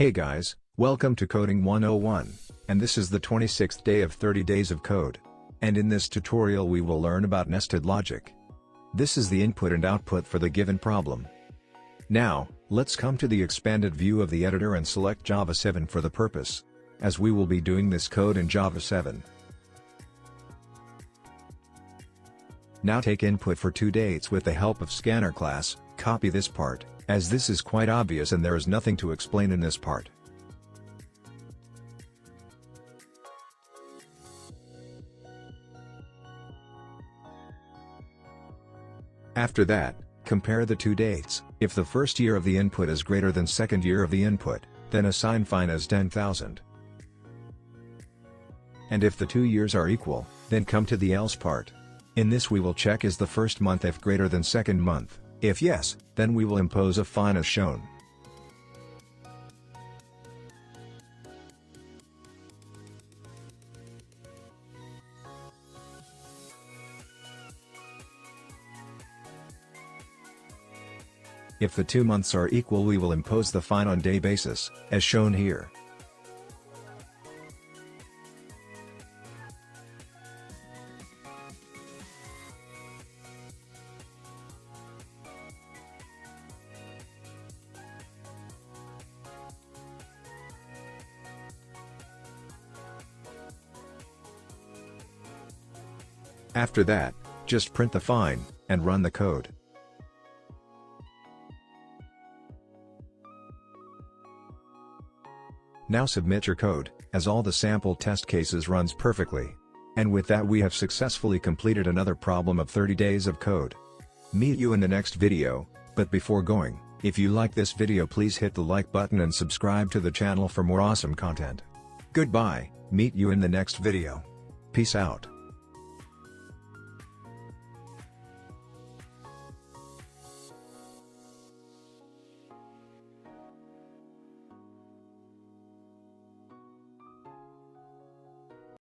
Hey guys, welcome to Coding 101, and this is the 26th day of 30 days of code. And in this tutorial we will learn about nested logic. This is the input and output for the given problem. Now, let's come to the expanded view of the editor and select Java 7 for the purpose, as we will be doing this code in Java 7. Now take input for two dates with the help of scanner class, copy this part, as this is quite obvious and there is nothing to explain in this part. After that, compare the two dates. If the first year of the input is greater than second year of the input, then assign fine as 10,000. And if the 2 years are equal, then come to the else part. In this we will check is the first month if greater than second month. If yes, then we will impose a fine as shown. If the 2 months are equal we will impose the fine on day basis, as shown here. After that, just print the fine, and run the code. Now submit your code, as all the sample test cases runs perfectly. And with that we have successfully completed another problem of 30 days of code. Meet you in the next video, but before going, if you like this video please hit the like button and subscribe to the channel for more awesome content. Goodbye, meet you in the next video. Peace out.